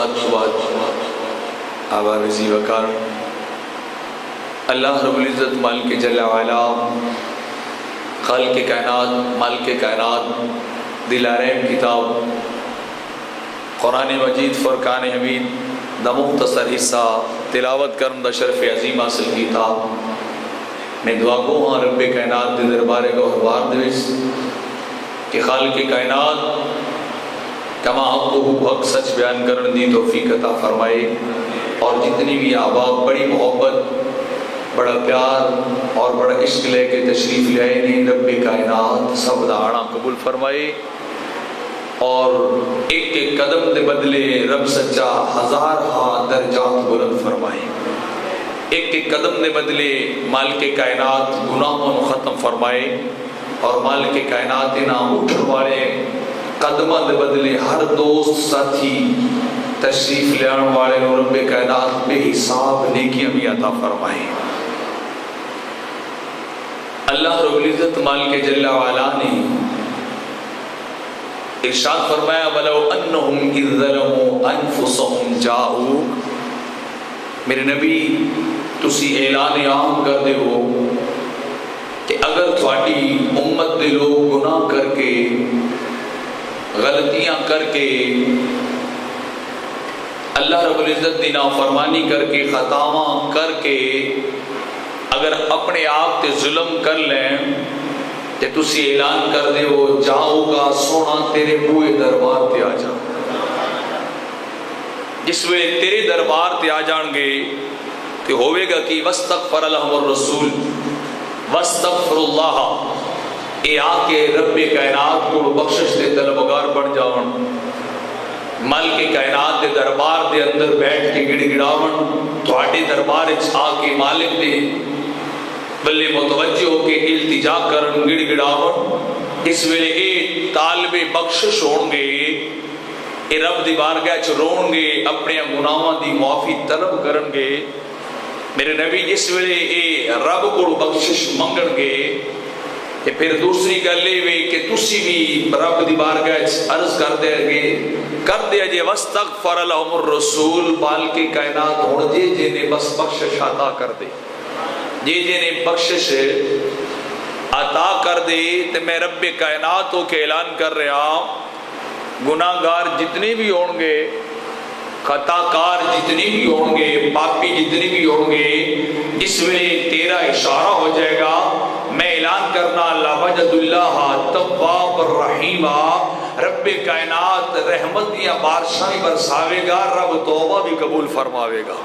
صلات شبات آبا رضی وکار اللہ رب العزت مالک جل وعلا خالق کائنات مالک کائنات دلاریم کتاب قرآن مجید فرقان حمید دا مختصر حصہ تلاوت کرم دا شرف عظیم حاصل کی تھا میں دعا گو ہاں رب کائنات دے دربارے کو حوار دویس کہ خالق کائنات کما حق کو حق سچ بیان کرن دی توفیق عطا فرمائے اور جتنی بھی آباب بڑی محبت بڑا پیار اور بڑا عشق لے کے تشریف لے آئے نے رب کائنات سب داڑا قبول فرمائے اور ایک ایک قدم دے بدلے رب سچا ہزار درجات بلند فرمائے ایک ایک قدم دے بدلے مالک کائنات گناہوں ختم فرمائے اور مالک کائنات نام اٹھن والے قدمہ دے بدلے ہر دوست ساتھی تشریف لے آنے والے رب کائنات بے حساب نیکیاں بھی عطا فرمائے اللہ رب العزت مالک جل وعلا نے ارشاد فرمایا وَلَوْ أَنَّهُمْ إِذْ ظَلَمُوا أَنفُسَهُمْ جَاءُوكَ میرے نبی تسی اعلان عام کر دے ہو کہ اگر تھوڑی امت دے لوگ گناہ کر کے غلطیاں کر کے اللہ رب العزت دی نافرمانی کر کے خطاواں کر کے اگر اپنے آپ تے ظلم کر لیں کہ تسی اعلان کر دے وہ جاؤ گا سونا تیرے بوئے دربار تے آ جا جس ویلے تیرے دربار تے آ جان گے کہ ہوئے گا کہ وَاسْتَغْفَرَ لَهُمُ الرَّسُولُ وَاسْتَغْفِرُ اللَّهَ اے آکے رب کائنات کو بخشش دے طلبگار بن جاؤں مالک کائنات دے دربار دے اندر بیٹھ کے گڑ گڑاون تھوڑے دربار آکے مالک دے بلے متوجہ ہو کے التجا کرن گڑ گڑاون اس ویلے اے طالب بخشش ہون گے اے رب دی بارگاہ چ رون گے اپنے گناہاں دی معافی طلب کرن گے میرے نبی جس ویلے اے رب کو بخشش منگن گے کہ پھر دوسری گل یہ کہ تسی بھی رب دی بارگاہ چ عرض کر دے گے کر دیا جے وَاسْتَغْفَرَ لَهُمُ الرَّسُولُ بلکہ کائنات ہون جے نے بس بخشش عطا کر دے جے نے بخشش عطا کر دے تو میں رب کائناتوں کے اعلان کر رہا گناہگار جتنے بھی ہوں گے خطا کار جتنی بھی ہوں گے پاپی جتنی بھی ہوں گے اس ویلے تیرا اشارہ ہو جائے گا میں اعلان کرنا لَوَجَدُ اللَّهَ تَوَّابَ الرَّحِيمَ رب کائنات رحمت دیا بارشاں برساوے گا رب توبہ بھی قبول فرماوے گا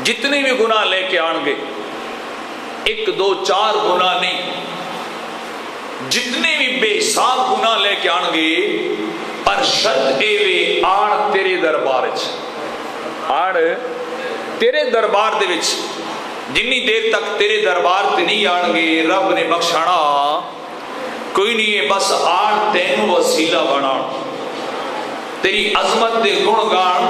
جتنے بھی گناہ لے کے آن گے ایک دو چار گناہ نہیں جتنے بھی بے حساب گناہ لے کے آن گے پر شرط اے وے آن تیرے دربار آن تیرے دربار دے وچ جنی دیر تک تیرے دربار تے نہیں آن گے رب نے بخشانا کوئی نہیں ہے بس آن تینو وسیلہ بنا تیری عظمت دے گن گان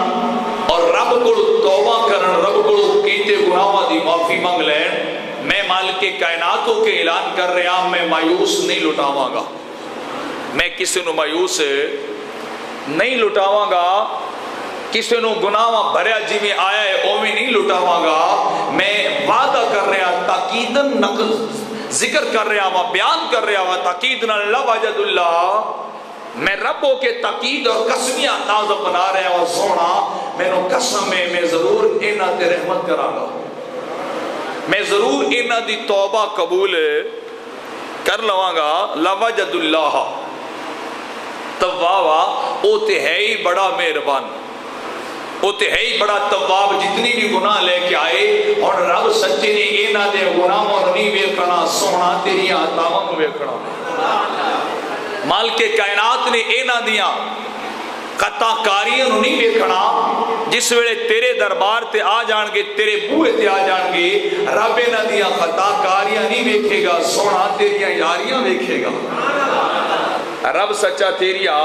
اور رب کو توبہ کرن رب کو کیتے گناہاں دی معافی مانگ لین میں مالک کائناتوں کے اعلان کر رہا ہوں میں مایوس نہیں لٹاواں گا میں کسی نو مایوس نہیں لٹاواں گا کسی نو گناہاں بھریا جی میں آیا ہے اوویں نہیں لٹاواں گا میں وعدہ کر رہا تاکیدن نقل ذکر کر رہا ہوں بیان کر رہا ہوں تاکیدن لَوَجَدُ اللَّهَ میں رب ہو کے تاکید اور قسمیاں تازہ بنا رہے ہیں اور سونا میں نو قسم میں ضرور اینا تے رحمت کراں گا میں ضرور اینا دی توبہ قبول کر لواں گا لَوَجَدُ اللَّهَ توابا او تے ہے ہی بڑا مہربان او تے ہے ہی بڑا تواب جتنی بھی گناہ لے کے آئے اور رب سچے نے اینا دے گناہوں نہیں ویکھنا سونا تیری عطاواں نو ویکھنا مالک کائنات نے اینا دیا قطع کاریاں نہیں ویکھنا جس ویلے تیرے دربار تے آ جان گے تیرے بوئے تے آ جان گے رب اینا دیا قطع کاریاں نہیں ویکھے گا سونا تیریاں یاریاں ویکھے گا رب سچا تیریاں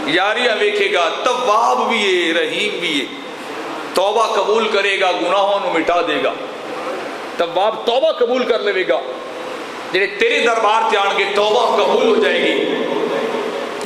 یاریاں ویکھے گا تواب بھی ہے رحیم بھی ہے توبہ قبول کرے گا گناہوں نو مٹا دے گا تواب توبہ قبول کر لے گا جنہیں تیرے دربار تے آن کے توبہ قبول ہو جائے گی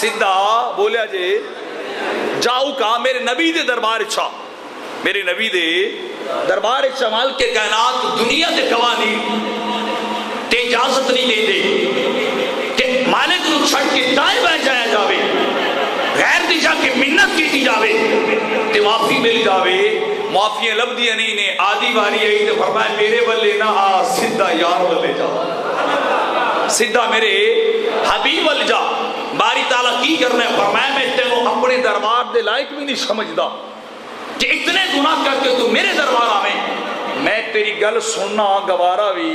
سیدھا بولیا جے جاؤ کہا میرے نبی دے دربار اچھا، میرے نبی دے دربار اچھا، مالک کے کائنات دنیا دے قوانین تے اجازت نہیں دے دے کہ مالک نو چھڑ کے دائیں بائیں جایا جاوے، غیر دی جا کے منت کی جاوے تے معافی مل جاوے، معافیاں لب دیا نہیں نے آدھی باری آئی تے فرمائے میرے بلے نہ آ سدھا یار بلے جا، سدھا میرے حبیب بل جا۔ باری تعالیٰ کی کرنا ہے؟ فرمایا میں تینوں اپنے دربار دے لائق بھی نہیں سمجھدا کہ اتنے گناہ کر کے تو میرے دربار آویں، میں تیری گل سننا گوارا بھی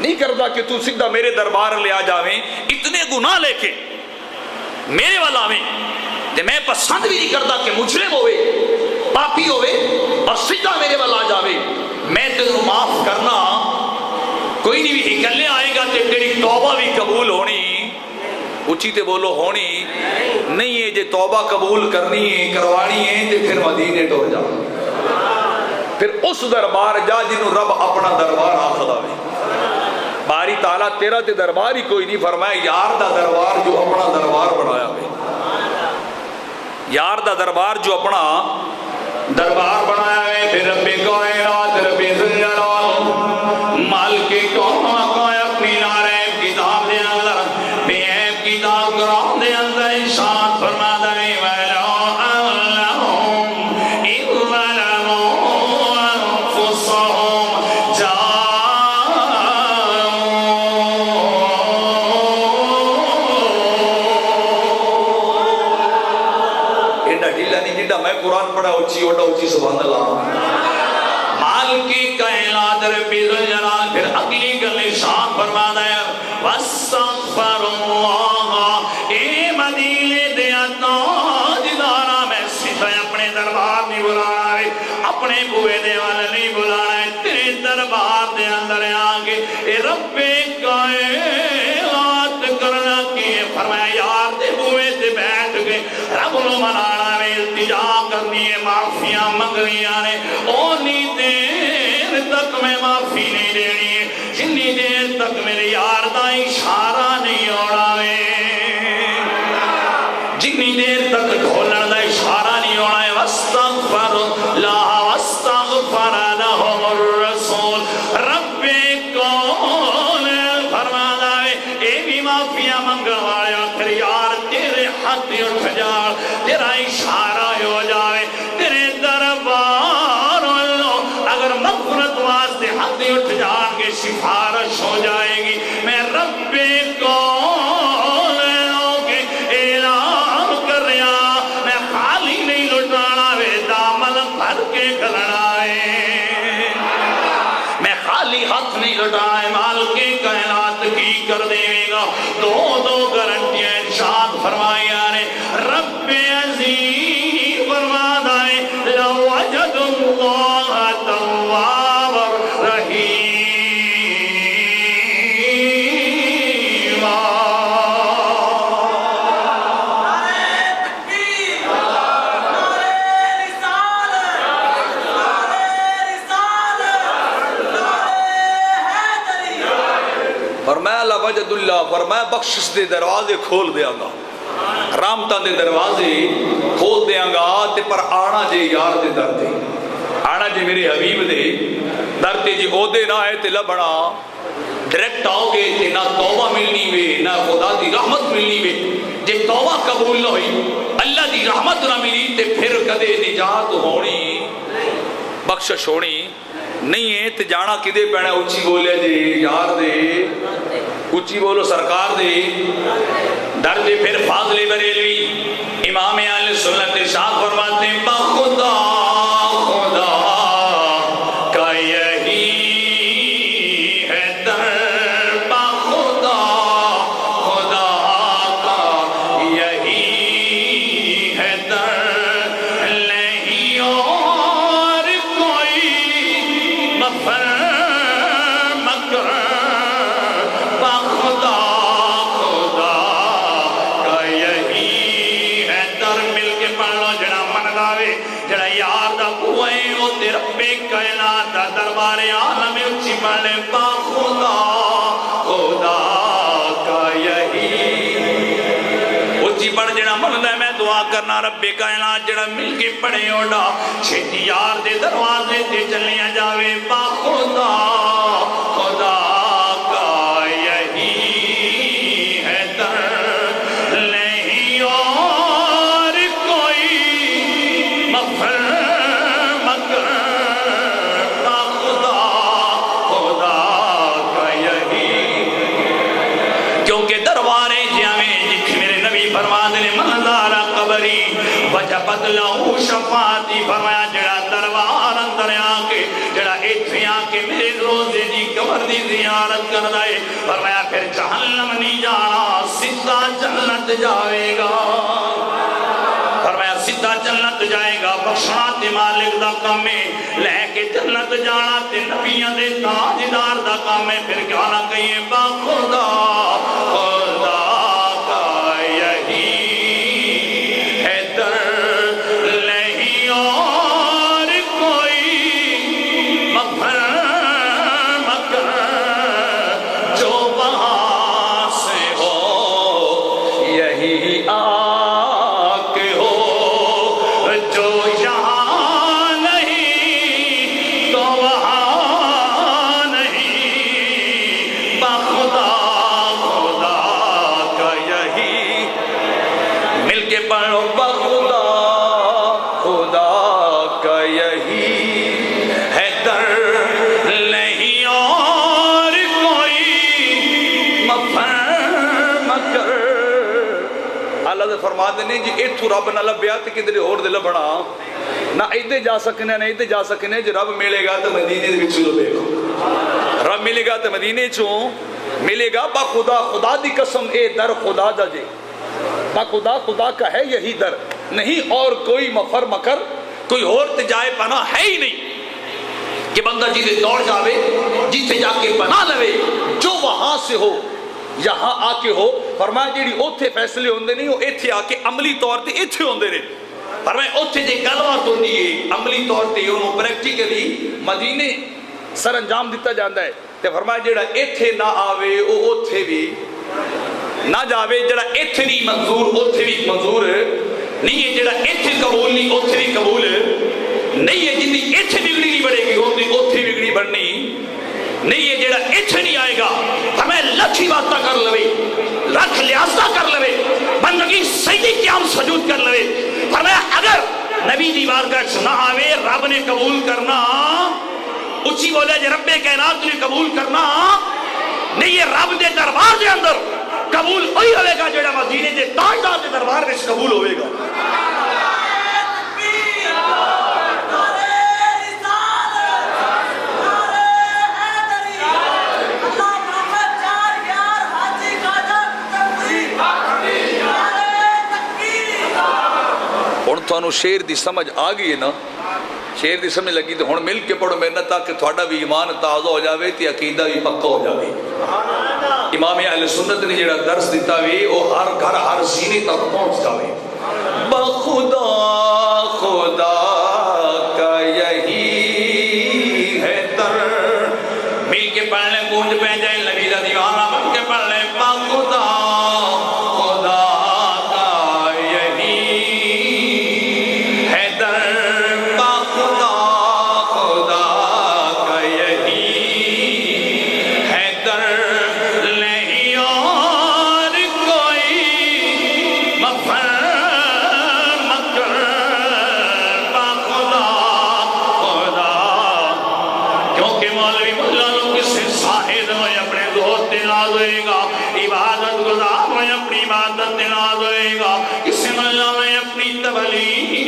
نہیں کردا کہ تو سدھا میرے دربار لے آ جاویں، اتنے گناہ لے کے میرے والا آویں تے میں پسند بھی نہیں کردا کہ مجرم ہوئے پاپی ہوئے اور سدھا میرے والا آ جاوے، میں تینوں معاف کرنا کوئی نہیں بھی اکلے آئے گا تے تیری توبہ بھی قبول ہونی، اچھی تے بولو ہونی نہیں ہے، جے توبہ قبول کرنی ہے کروانی ہے تے پھر مدینے ٹور جا، پھر اس دربار جا جنہوں رب اپنا دربار آخدا ہے۔ باری تعالیٰ تیرا تے دربار ہی کوئی نہیں، فرمایا یار دا دربار جو اپنا دربار بنایا ہے، یار دا دربار جو اپنا دربار بنایا ہے، پھر رب کائنات رب ذوالجلال مالک کون کا اپنی ناریب کتاب دے اندر بے عیب کتاب قرآن دے اندر ارشاد فرما دے وَلَوْ أَنَّهُمْ إِذْ ظَلَمُوا أَنفُسَهُمْ جاءوا، ایڈا ڈھیلا نہیں جڈا میں قرآن پڑھا اچھی اوڈا اچھی سبحان اللہ۔ مالکی کائنات رب ذوالجلال پھر اگلی گل ارشاد فرما دے وَاسْتَغْفَرُ اللَّهَ، اے مدینے دیا تاجدارا میں سدھا اپنے دربار نہیں بلانا ہے، اپنے بوئے دے والا نہیں بلانا ہے، تیرے دربار دے اندر آگے اے رب کائنات کرنا کی فرمایا یار دے بوئے دے بیٹھ گئے، رب نو منانا ہے، التجا کرنی ہے، معافیاں منگنیاں نے، اونی دیر تک میں معافی نہیں دینی ہے جنی دیر تک میرے یار دا اشارہ نہیں ہونا ہے، جنی دیر تک ڈھولن دا اشارہ نہیں ہونا ہے۔ واستغفر اللہ واستغفر لهم الرسول، رب کون فرمانا ہے اے بھی معافیاں منگن والے پھر یار تیرے ہاتھ اٹھ جا، تیرا اشارہ ہو جائے تیرے دربار اگر مغفرت واسطے ہاتھ اٹھ جان کے سفارش ہو جائے گی، میں رب کون کے اعلان کر رہا میں خالی نہیں لٹانا وے دامن بھر کے کھلنا ہے، میں خالی ہاتھ نہیں لٹانا ہے، مال کے کائنات کی کر دے گا۔ دو گارنٹیاں ارشاد فرمایا نے رب عزیز فرماتا ہے لو وجد اللہ توابا رحیما، فرمایا لوجد اللہ، فرمایا بخشش دے دروازے کھول دیا گا، رحمتاں دے دروازے کھول دیا گا، تے پر آنا جے یار دے در دے، آنا جے میرے حبیب دے در تے جے او دے نہ ہے تے لبنا ڈائریکٹ آؤ گے تے نہ توبہ ملنی وے نہ خدا دی رحمت ملنی وے، جے توبہ قبول نہ ہوئی اللہ دی رحمت نہ ملی تے پھر کدے نجات ہونی بخشش ہونی نہیں ہے، تے جانا کدے پینا اچھی بولے جے یار دے، اچھی بولو سرکار دے در دے۔ پھر فاضل بریلوی امام اہل سنت ارشاد فرماتے ہیں بخدا خدا کا یہی ہے در، بخدا خدا کا یہی ہے در، نہیں اور کوئی مفر مکر، بخدا خدا کا یہی ہے در، مل کے پڑھ لو جڑا من داوے جڑا یار دا بوئے او تے رب کائنات دا دربار عالم اچھی پڑھ لے بخدا خدا کا یہی، اچھی پڑھ جڑا مندا میں دعا کرنا رب کائنات جڑا مل کے پڑھے اوڈا چھتی یار دے دروازے تے چلیا جاوے با خدا خدا کا یہی ہے در نہیں اور کوئی مغفر مگر با خدا خدا کا یہی کیونکہ دربارے جاویں جتھے میرے نبی فرماتے نے منظارہ قبری وجبت لہو شفاعتی فرمایا جڑا دربار اندر آکے جڑا ایتھے آکے میرے روزے دی قبر دی زیارت کر دائے فرمایا پھر جہنم نہیں جانا سیدھا جنت جائے گا فرمایا سیدھا جنت جائے گا بخشنا تے مالک دا کام ہے لے کے جنت جانا تے نبیوں دے تاجدار دا کام ہے پھر کیا نہ کہیے با خدا خدا کا یہی ہے در نہیں اور کوئی مغفر مگر جو وہاں سے ہو یہی آ کے ہو جو یہاں نہیں تو وہاں نہیں با خدا خدا کا یہی مل کے پڑھو با خدا خدا کا یہی ہے در نہیں اور کوئی مغفر مگر اللہ دے فرما دینے جی ایتھو رب نہ لبیا تے کدھر اور دے لبنا نہ ایدے جا سکنے نہ ایدے جا سکنے جی رب ملے گا تو مدینے دے وچ لبے گا رب ملے گا تو مدینے چوں ملے گا با خدا خدا دی قسم اے در خدا دا جے با خدا خدا کا ہے یہی در نہیں اور کوئی مفر مکر کوئی اور تجائے پناہ ہے ہی نہیں کہ بندہ جیدے دوڑ جاوے جیتے جا کے پناہ لوے جو وہاں سے ہو یہاں آ کے ہو فرمایا جیڑی اوتھے فیصلے ہوندے نہیں ہو ایتھے آ کے عملی طور تے ایتھے ہوندے نے فرمایا اوتھے جے گلوات ہوندی ہے عملی طور تے انہوں پریکٹیکلی مدینے سر انجام دیتا جاندہ ہے تے فرمایا جیڑا ایتھے نہ آوے او اوتھے بھی نہ جاوے جڑا ایتھے نہیں منظور اوتھے بھی منظور نہیں ہے جڑا ایتھے قبول نہیں اوتھے بھی قبول نہیں ہے جن دی ایتھے بگڑی نہیں بڑھے گی ہوندی اوتھے بگڑی بڑھنی نہیں ہے جڑا ایتھے نہیں آئے گا ہمیں لکھی باتہ کر لوے لکھ لیاستہ کر لوے بندگی سیدی قیام سجود کر لوے ہمیں اگر نبی دی بارگاہ نہ آوے رب نے قبول کرنا اچھی بولے جے رب کائنات نے قبول کرنا نہیں ہے رب دے دربار دے اندر قبول ہوئی ہوئے گا جڑا مدینے دے تاجدار دے دربار میں قبول ہوئے گا ہن تھانوں شیر دی سمجھ آ گئی ہے نا شیر دی سمجھ لگی تو ہن مل کے پڑھو میرے تاکہ تھوڑا بھی ایمان تازہ ہو جاوے تے عقیدہ بھی پکا ہو جاوے امام اہل سنت نے جڑا درس دیتا وی او ہر گھر ہر سینے تک پہنچ جاوے بخدا خدا کا یہی ہے در مل کے پڑھ لیں گونج پہ جائے نبی دا دیوانہ بن کے پڑھ لیں بخدا خدا کا یہی ہے در بخدا خدا کا یہی ہے در نہیں اور کوئی مغفر مگر بخدا خدا کیونکہ مولوی ملالوں کسی شاہد میں اپنے دوست ناز ہوئے گا عبادت گزار میں اپنی عبادت ناز ہوئے گا کسی ملہ میں اپنی تبلیغ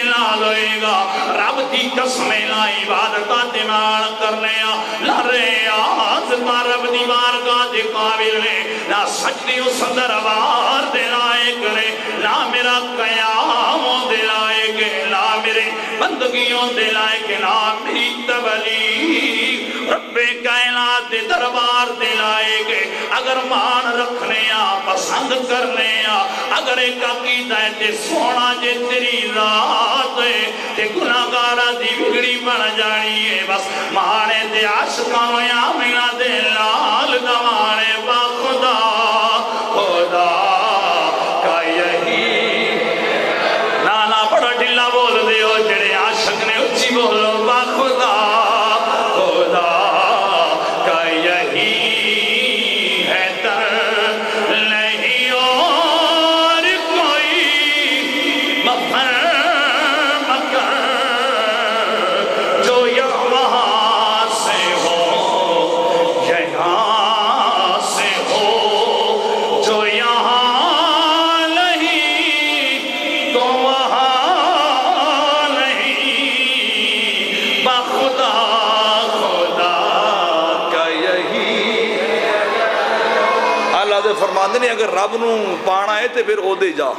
ناز ہوئے گا رب کی قسمیں لا عبادتہ دماغ کرنے لا ریاض کا رب دی بارگاہ دے قابل نے لا سجدی اس دربار دے لائے کرے لا میرا قیام دے لائے کے لا میرے بندگیوں دے لائے کے لا میری تبلیغ رب کائنات دے دربار دے لائے گے اگر مان رکھنے پسند کرنے اگر ایک عقیدہ ہے تے سونا جے تیری ذات ہے تے گناہگارہ دی بگڑی بن جانی ہے بس مانے تے عاشقاں یا مینا دے لال دوانے با خدا خدا کا یہی تھوڑا ڈھلا بول دے ہو جڑے عاشق نے اچھی بولو با خدا خدا کا یہی ہے در نہیں اور کوئی مفر مکر جو یہاں سے ہو یہاں سے ہو جو یہاں نہیں تو وہاں نہیں بخدا خدا کا یہی اللہ دے فرماندے نے اگر رب نو پانا ہے تے پھر او دے جا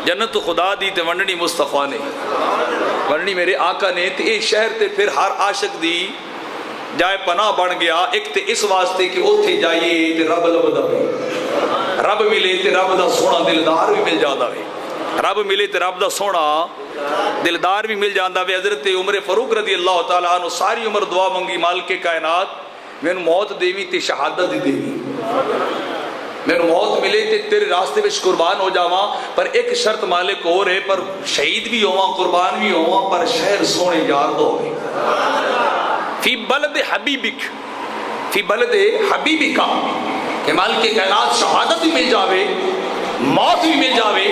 جنت خدا دی تے ونڈنی مصطفیٰ نے ونڈنی میرے آقا نے تے اے شہر تے پھر ہر عاشق دی جائے پناہ بن گیا ایک تے اس واسطے کہ اوتھے جائیے تے رب لبدا وے رب ملے تے رب دا سونا دلدار بھی مل جاندا وے رب ملے تے رب دا سونا دلدار بھی مل جاندا وے حضرت عمر فاروق رضی اللہ تعالیٰ عنہ ساری عمر دعا منگی مالک کائنات مینوں موت دیوی تے شہادت دی دیوی مینوں موت ملے تے تیرے راستے وچ قربان ہو جاواں پر ایک شرط مالک ہو رہے پر شہید بھی ہوواں قربان بھی ہوواں پر شہر سونے یار دو ہوئے فی بلد حبیبک فی بلد حبیبکا کہ مالک کائنات شہادت بھی مل جاوے موت بھی مل جاوے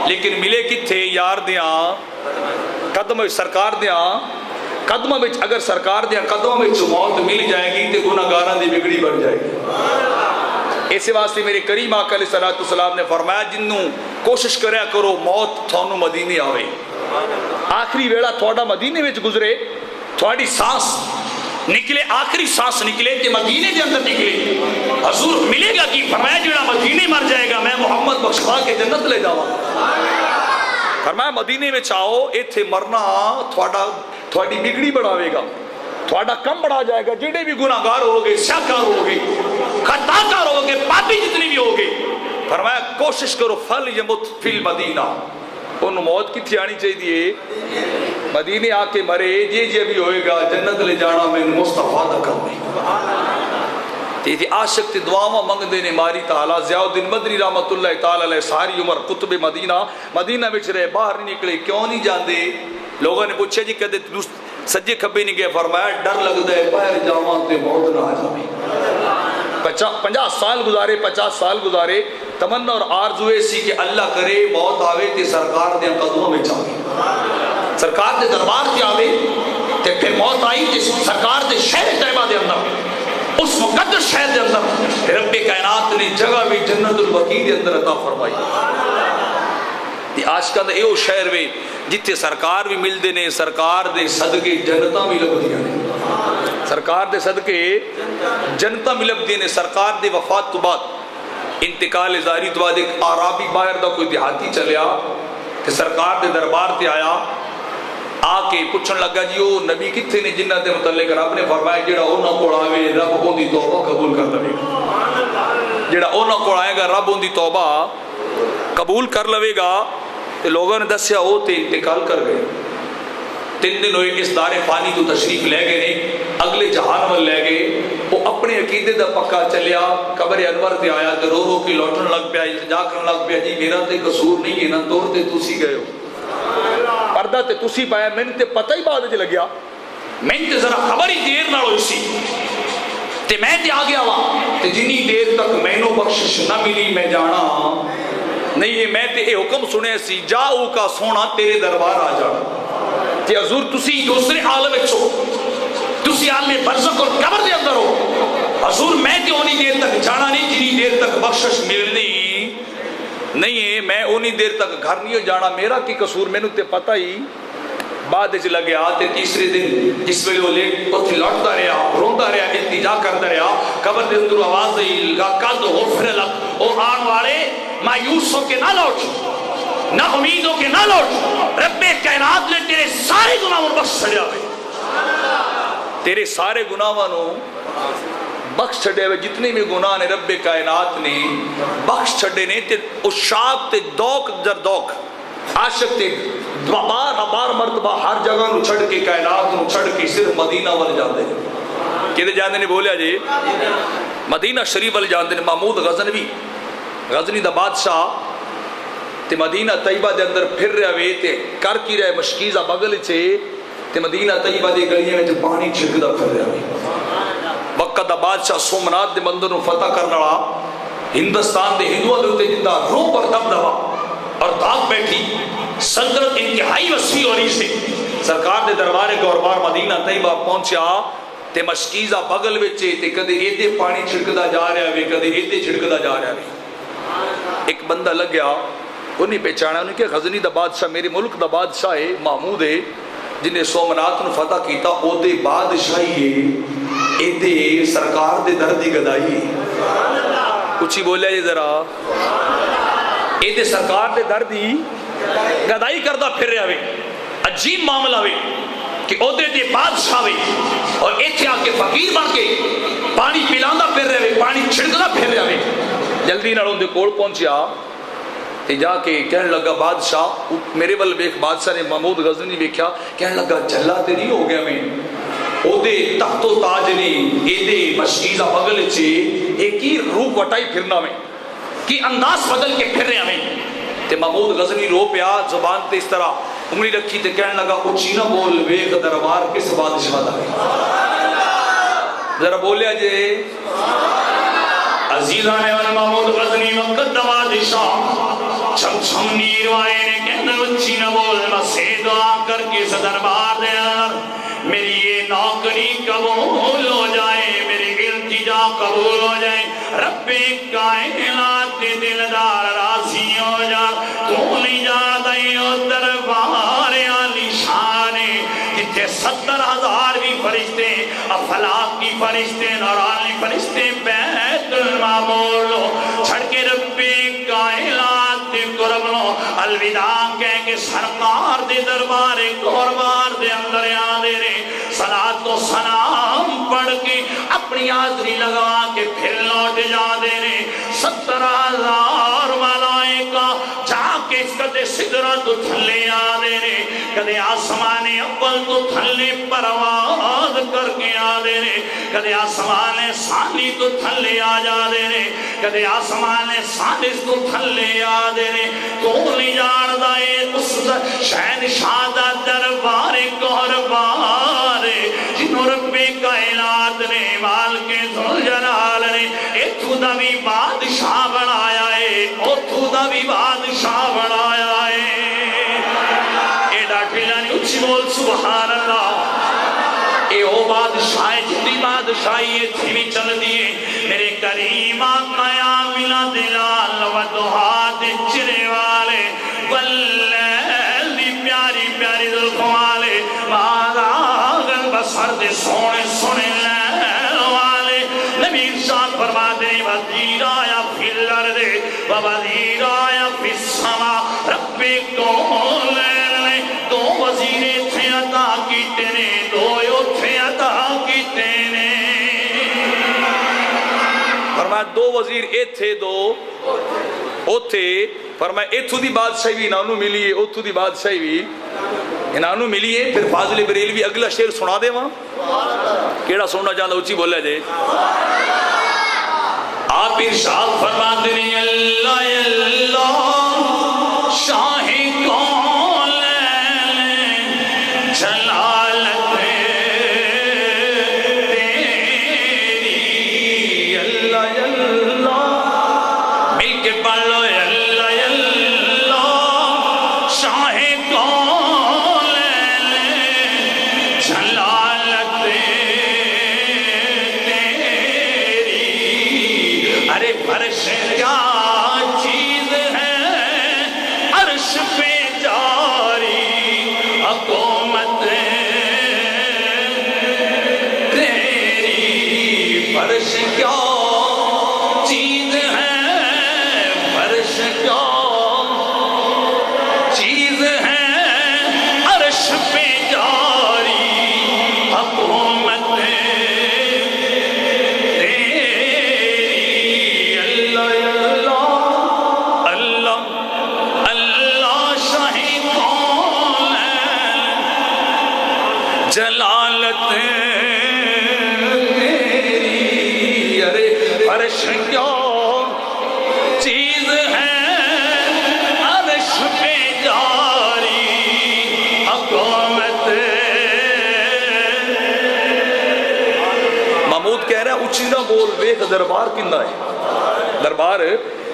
لیکن ملے کتھے یار دیاں قدم سرکار دیاں قدمہ وچ اگر سرکار دیاں قدمہ وچ موت مل جائے گی تے گناہگاراں دی بگڑی بن جائے گی ایسے واسطے میرے کریم آقا علیہ السلام نے فرمایا جنوں کوشش کریا کرو موت تھانوں مدینے آوے آخری ویڑا تھوڑا مدینے وچ گزرے تھوڑی سانس نکلے آخری سانس نکلے کہ مدینے دے اندر نکلے حضور ملے گا کہ فرمایا جڑا مدینے مر جائے گا میں محمد بخشوا کے جنت لے جاواں فرمایا مدینے میں چاہو ایتھے مرنا تھوڑی بگڑی بڑھاوے گا تھوڑا کم بڑھا جائے گا جڑے بھی گناہگار ہوگے سیاکار ہوگے خطاکار ہوگے پاپی جتنی بھی ہوگے فرمایا کوشش کرو فل یمت فی المدینہ انہوں موت کتھی آنی چاہیے مدینے آ کے مرے یہ بھی ہوئے گا جنت لے جانا میں مصطفیٰ دا کرنے تیتھی عاشق تی دعاواں منگ دینے ماری تعالیٰ ضیاء الدین مدنی رحمت اللہ تعالیٰ علیہ ساری عمر قطب مدینہ وچ رہے باہر نہیں نکلے کیوں نہیں جاندے لوگوں نے پوچھا جی کدے سجے کھبے نہیں گئے فرمایا ڈر لگ دے باہر جاواں تے موت نہ آ جاوے 50 سال گزارے تمنا اور آرزو ایسی کہ اللہ کرے موت آوے تے سرکار دے قدموں میں آوے سرکار دے دربار تے آوے تے پھر موت آئی تے سرکار دے شہر طیبہ دے اندر اس مقدس شہر دے اندر رب کائنات نے جگہ بھی جنت البقیع دے اندر عطا فرمائی تے عاشقاں دا ایو شہر وے جتھے سرکار بھی مل دے نے سرکار دے صدقے جنتاں بھی لب دیاں نے سرکار دے صدقے جنتاں بھی لب دیاں نے سرکار دے وفات تو بعد انتقال زاری تو بعد ایک عربی باہر دا کوئی دیہاتی چلیا کہ سرکار دے دربار تے آیا آ کے پوچھن لگا جی وہ نبی کتھے نے جنہ دے متعلق رب نے فرمایا جڑا انہاں کول آوے رب اون دی توبہ قبول کر لوے گا جڑا انہاں کول آئے گا رب اون دی توبہ قبول کر لوے گا تے لوگوں نے دسیا وہ تے انتقال کر گئے 3 دن ہوئے اس دار فانی تو تشریف لے گئے نہیں اگلے جہان وال لے گئے وہ اپنے عقیدے دا پکا چلیا قبر انور تے آیا تے رو رو کے لوٹن لگ پیا التجا کرن لگ پیا جی میرا تے قصور نہیں ہے نا دور تے تسی گئے ہو پردہ تے تسی پایا میں تے پتہ ہی بعد وچ لگیا میں تے ذرا خبر ہی دیر نال ہوئی سی تے میں تے آ گیا وا تے جنی دیر تک مینوں بخشش نہ ملی میں جانا نہیں ہے میں تے اے حکم سنے سی جاؤ کا سونا تیرے دربار آ جانا کہ حضور تسی دوسرے عالم وچ ہو تسی عالم برزخ اور قبر دے اندر ہو حضور میں تے اونی دیر تک جانا نہیں جنی دیر تک بخشش ملنی نہیں ہے میں اونی دیر تک گھر نہیں جانا میرا کی قصور مینوں تے پتہ ہی بعد وچ لگیا تے تیسرے دن جس ویلے وہ لیٹ اوتھے لوٹدا رہیا روندا رہیا التجا کردا رہیا قبر دے اندر آواز آئی قد غفر لک او آن والے مایوس ہو کے نہ لوٹ نہ امید ہو کے نہ لوٹ رب کائنات نے تیرے سارے گناہوں بخش چھڑیا ہوئے تیرے سارے گناہوں بخش چھڑے ہوئے جتنے بھی گناہ نے رب کائنات نے بخش چھڑے نے تے اشاق تے دوک در دوک عاشق تے بار مرتبہ ہر جگہ نو چھڑ کے کائنات نو چھڑ کے صرف مدینہ وال جاندے کدے جاندے نے بولیا جی مدینہ شریف وال جاندے نے محمود غزنوی غزنی دا بادشاہ تے مدینہ طیبہ دے اندر پھر رہے ہوئے تے کر کی رہے مشکیزہ بغل چھے تے مدینہ طیبہ دے گلیاں میں تے پانی چھڑکدا پھر رہے ہوئے وقت دا بادشاہ سومنات دے مندر نو فتح کرنا رہا ہندوستان دے ہندوؤں دے ہوتے جندہ روح پر دب دبا اور داغ بیٹھی سلطنت انتہائی وسیع ہو رہی سے سرکار دے دربار گوربار مدینہ طیبہ پہنچیا تے مشکیزہ بغل وچے تے کدے ایدے پانی چھڑکدا جا رہا ہے کدے ایدے چھڑکدا جا رہا ہے ایک بندہ لگ گیا انہیں پہچانا انہیں کہ غزنی دا بادشاہ میرے ملک دا بادشاہ ہے محمود ہے جنہیں سومنات نو فتح کیتا او دے بادشاہی ہے ایدے سرکار دے دردی گدائی ہے کچھ ہی بولیا یہ ذرا ایدے سرکار دے دردی گدائی کردہ پھر رہے ہوئے عجیب معاملہ ہوئے کہ عہدے دے بادشاہ ہوئے اور ایتھے آ کے فقیر بن کے پانی پلاندہ پھر رہے ہوئے پانی چھڑکدا پھر رہے ہوئے جلدی نال اندے کول پہنچیا تے جا کے کہنے لگا بادشاہ میرے ول ویکھ بادشاہ نے محمود غزنی ویکھیا کہنے لگا جھلا تے نہیں ہو گیا میں عہدے تخت و تاج نے ایدے مشکیزہ بغل چھے ایک ہی روپ وٹائی پھرنا میں کی انداز بدل کے پھر رہے ہمیں تے محمود غزنی رو پیا زبان تے اس طرح انگلی رکھی تے کہنے لگا اچھی نہ بول ویخ دربار کس بادشاہ دا ہے ذرا بولیا جے عزیزان ون محمود غزنی وقت دا بادشاہ چھم چھم نیر وائے نے کہنے اچھی نہ بول مسے دعا کر کے اس دربار دے میری یہ نوکری قبول ہو جائے میری التجا قبول ہو جائے رب کائنات کے دلدار راضی ہو جا تو نہیں جاتا یہ دربار عالی شان جتنے 70,000 بھی فرشتے افلاق کی فرشتے نورانی فرشتے بیت المعمور چھڑ کے رب کائنات کے قرب لو الوداع کہہ کے سرکار دے دربار قربار دے اندر آدھے رہے صلاۃ و سلام پڑھ کے اپنی حاضری لگا کے پھر لوٹ جا دے رہے 70,000 ملائکہ جا کے اس کدے صدرہ تو تھلے آ دے رہے کدے آسمان اول تو تھلے پرواز کر کے آ دے رہے کدے آسمان ثانی تو تھلے آ جا دے رہے کدے آسمان ثالث تو تھلے آ دے رہے تو نہیں جان دائے اس شہنشاہ دا دربار قربار جنہوں رب کائنات نے مال کے ذوالجلال نے ایتھو دا بھی بادشاہ بنایا ہے اوتھو دا بھی بادشاہ بنایا ہے اے ڈاٹھی جانی اچھی بول سبحان اللہ اے او بادشاہ جتنی بادشاہی ہے تھی بھی چل دیئے میرے کریم آقا ملا دلال و دہات چرے والے واللیل دی پیاری پیاری ذلفوں والے ماراغن بسر دے سونے سونے لیل والے نبی ارشاد فرما دے وزیر آیا فی الارض وزیر آیا فی السما رب کو لینے دو وزیر تھے عطا کیتے نے دو یو تھے عطا کیتے نے فرمایا دو وزیر اے تھے دو او تھے فرمایا ایتھو دی بادشاہی بھی انہوں ملی ہے اوتھو دی بادشاہی بھی انہوں ملی ہے پھر فاضل بریلوی اگلا شعر سنا دے وہاں کیڑا سننا چاہتا اچھی بولے جے آپ ارشاد فرماتے ہیں اللہ اللہ شاہ کون جلالت تیری اللہ اللہ مل کے پڑھ لو اللہ اللہ شاہ کون جلالت ارے فرش کیا چیز ہے عرش پہ جاری حکومت تیری فرش کیا چیز ہے فرش کیا چیز ہے عرش پہ جاری حکومت جلالت تیری ارے فرش کیا چیز ہے عرش پوچھیندہ بول ویخ دربار کندہ ہے، دربار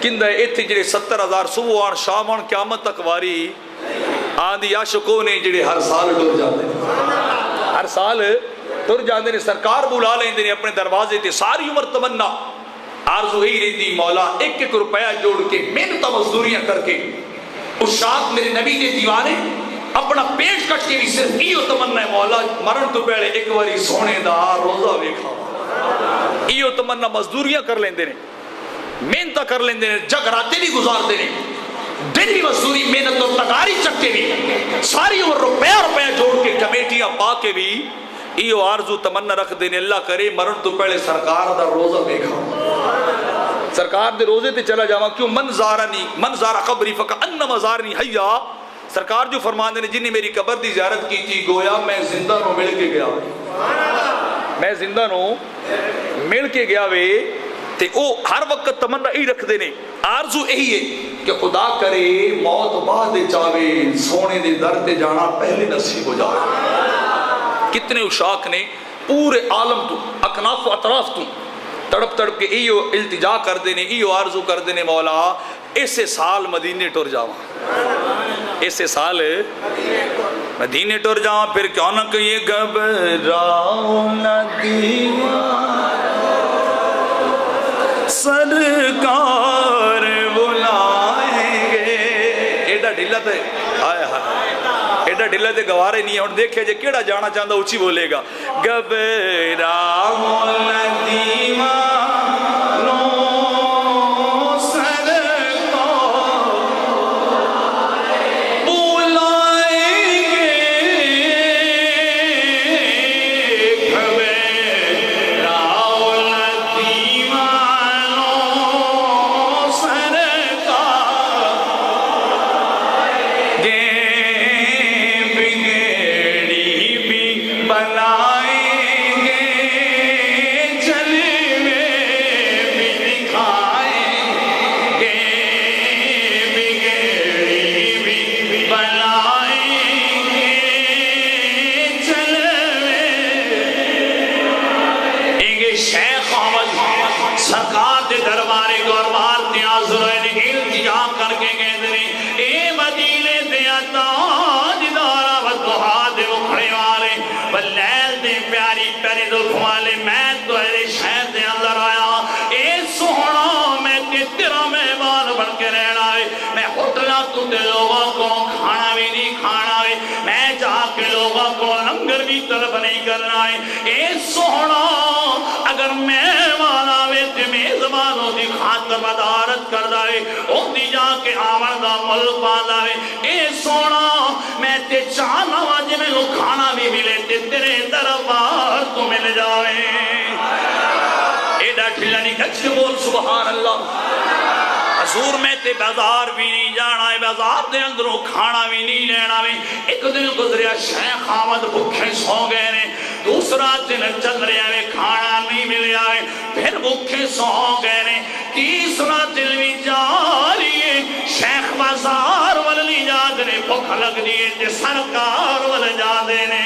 کندہ ہے. ایتھے جڑے 70,000 صبح آن شام آن قیامت تک واری آندھی عاشقوں نے جڑے ہر سال ٹر جاندے ہیں، ہر سال ٹر جاندے نے. سرکار بلا لیندے نے اپنے دروازے تے. ساری عمر تمنا آرزو ہی رہندی مولا ایک ایک روپیہ جوڑ کے محنت مزدوریاں کر کے اس شاک میرے نبی دے دیوانے اپنا پیٹ کٹ کے بھی صرف ایو تمنا ہے مولا مرن تو پہلے ایک واری سونے دا روزہ ویکھا. ایو تمنا مزدوریاں کر لیندے نے، محنت کر لیندے نے، جگراتے بھی گزار دے نے، دلی مزدوری محنت اور تگاری چکتے بھی ساری عمر روپیہ جوڑ کے کمیٹیاں پا کے بھی ایو آرزو تمنا رکھ دینے اللہ کرے مرن تو پہلے سرکار دا روزہ دیکھا، سرکار دے روزے تے چلا جاواں. کیوں من زارا قبری فکأنما زارنی حیا. سرکار جو فرمان دینے جن نے میری قبر دی زیارت کی تھی گویا میں زندہ نو مل کے گیا، میں زندہ نو مل کے گیا وے. تے او ہر وقت تمنا ہی رکھ دینے آرزو یہی ہے کہ خدا کرے موت بعد چاہے سونے دے در تے جانا پہلے نصیب ہو جائے. کتنے اشاق نے پورے عالم تو اکناف و اطراف تو تڑپ تڑپ کے ایو التجا کر دینے، ایو آرزو کر دینے مولا ایسے سال مدینے ٹر جاواں، ایسے سال مدینے ٹر جاواں. پھر کیوں نہ کہیے گھبراؤ نہ دیوان سرکار بلائیں گے. ایڈا ڈھلا تے آئے ایڈا ڈھلا تے گوارے نہیں ہے. اور دیکھے جے کیڑا جانا چاہتا اچھی بولے گا گھبراؤ نہ دیوانو سرکار بلائیں گے. گھبراؤ نہ دیوانو سرکار گے بنائیں گے جلوے بھی دکھائیں گے، بگڑی بھی بنائیں گے جلوے. ایک شیخ احمد سرکار دے دربارے گوربار تے حاضر نے التجا کر کے کہندے نے اے مدینے دے تاجدار والضحا دے اکھڑے والے واللیل دے پیاری پیاری زلف والے میں تو اے شہر دے اندر آیا. اے سوہنا میں تے تیرا مہمان بن کے رہنا ہے. میں ہوٹلاں تو تے لوگوں کو کھانا بھی نہیں کھانا ہے، میں جا کے لوگوں کو لنگر بھی طلب نہیں کرنا ہے. اے سوہنا اگر مہمان آوے تے میزبانوں دی خاطر مدارت کر دائے ہوندی جا کے آمن دا ملک باندھا ہے. اے سونا میں تے چاہنا واجے میں لوگ کھانا بھی ملے تے تیرے دربار تو مل جائے. ایڈا ٹھلا نہیں کچھ بول سبحان اللہ. حضور میں تے بازار بھی نہیں جانا ہے، بازار دے اندروں کھانا بھی نہیں لینا ہے. ایک دن گزریا شیخ احمد بھوکے سو گئے نے، دوسرا دن چل رہا ہے کھانا نہیں ملیا ہے، پھر بھوکے سو گئے نے، تیسرا دن بھی جا رہی ہے شیخ بازار والی جا دے بھوک لگ دیئے تے سرکار والی جا دے نے.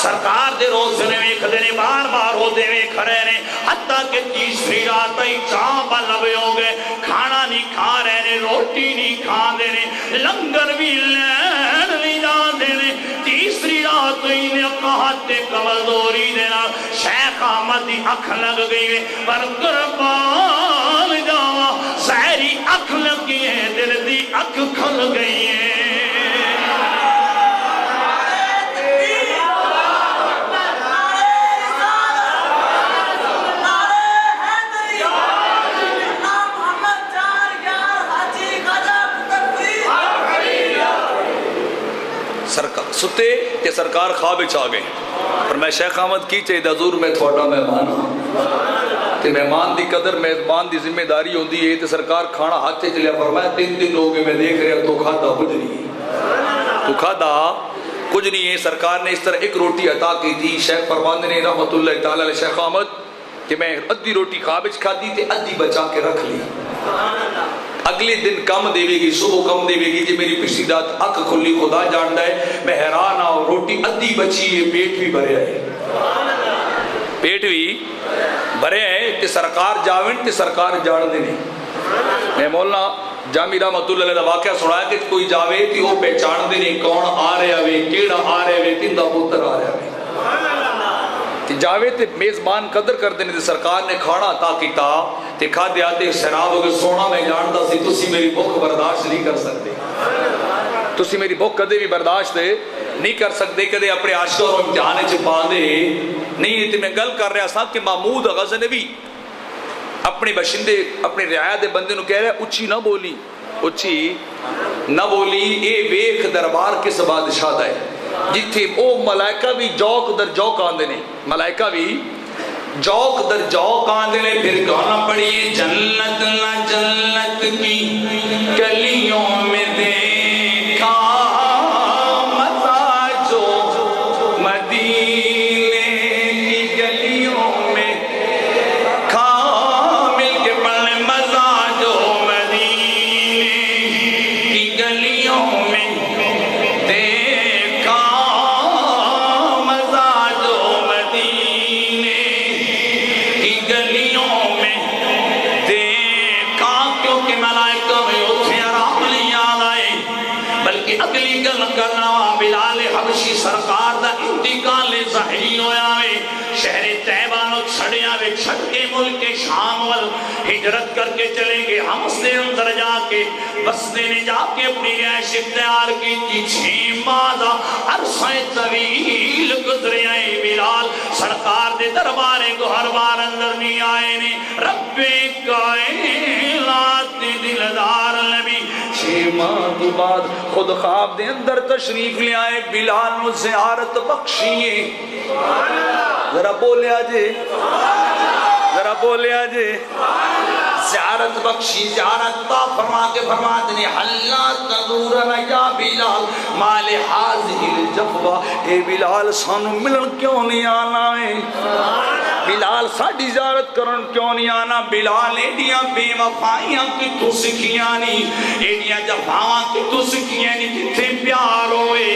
سرکار دے روزے نے ویکھ دے نے بار بار ہو دے ویکھ رہے نے حتیٰ کہ تیسری رات ہی چاپ لبے ہو گئے، کھانا نہیں کھا رہے نے، روٹی نہیں کھا دے نے، لنگر بھی لین نہیں جا دے نے. تیسری رات ہی نے کہا تے کمزوری دینا شیخ احمد دی اکھ لگ گئی ہے پر قربان جاوا سہری اکھ لگی ہے دل دی اکھ کھل گئی ہے. ستے کہ سرکار خواب چاہ گئے اور میں شیخ احمد کی چاہیے حضور میں تھوڑا مہمان ہوں تے مہمان دی قدر مہمان دی ذمہ داری ہوندی ہے تے سرکار کھانا ہاتھ سے چلیا فرمایا 3 دن ہو گئے میں دیکھ رہا تو کھادا کچھ نہیں ہے، تو کھادا کچھ نہیں ہے. سرکار نے اس طرح ایک روٹی عطا کی تھی. شیخ فرماندے نے رحمت اللہ تعالی علیہ شیخ احمد کہ میں ادھی روٹی خواب کھا دی تے ادھی بچا کے رکھ لی، اگلے دن کم دے گی، صبح کم دے گی. جی میری پچھلی رات اکھ کھلی خدا جانتا ہے میں حیران آؤں، روٹی ادھی بچی ہے، پیٹ بھی بھریا ہے، پیٹ بھی بھرے ہیں کہ سرکار جاون تے سرکار جان دے نہیں. میں مولانا جامی رحمت اللہ علیہ واقعہ سنایا کہ کوئی جاوے تے وہ پہچان دے نہیں کون آ رہا وے کیڑا آ رہا وے کندا پتر آ رہا وے. تے جاوے تے میزبان قدر کر دے تے سرکار نے کھانا عطا کیتا تے کھا دیا تے سیراب ہو کے سونا میں جاندا سی تسی میری بھوک برداشت نہیں کر سکتے. تسی میری بھوک کدے بھی برداشت نہیں کر سکتے کدے اپنے عاشقوں اور امتحانے چ پا دے نہیں. تے میں گل کر رہا سا کہ محمود غزنوی اپنے بشندے اپنے رعایا دے بندے نو کہہ رہا اچھی نہ بولی اچھی نہ بولی اے ویکھ دربار کس بادشاہ دا ہے جتھے او ملائکہ بھی جوک در جوک آندے نے ملائکہ بھی جوک در جوک آندے نے. پھر گانا پڑھیے جنت نہ جنت کی گلیوں میں دیکھا مزہ جو مدینے کی گلیوں میں کھا مل کے پڑھنے مزہ جو مدینے کی گلیوں میں دیکھا مزہ جو مدینے کی گلیوں میں دیکھا. کیونکہ ملائکہ میں اتھے آرام نہیں آئے بلکہ اگلی گل کرنا بلال حبشی سرکار دا انتقال ظاہری ہویا ہے. شہر طیبہ نو چھڑیا وے چھڑ کے ملک شام وال ہجرت کر کے چلیں گے. ہم اس نے اندر جا کے بستے نے جا کے اپنی رہائش اختیار کی تھی. 6 ماہ دا عرصہ طویل گزرے آئے. بلال سرکار دے دربارے کو ہر بار اندر نہیں آئے نے. رب کائنات دلدار نبی 6 ماہ کے بعد خود خواب دے اندر تشریف لے آئے. بلال نو زیارت بخشیے. ذرا بولے آجے ذرا بولے آجے زیارت بخشی زیارت با فرما کے فرمات نے حلا تدورنا یا بلال مال حاضر الجفوہ. اے بلال سانو ملن کیوں نہیں آنا ہے بلال ساڑی زیارت کرن کیوں نہیں آنا. بلال ایڈیاں بے وفائیاں کی تو سکھیاں نہیں ایڈیاں جفاواں کی تو سکھیاں نہیں. جتھے پیار ہوئے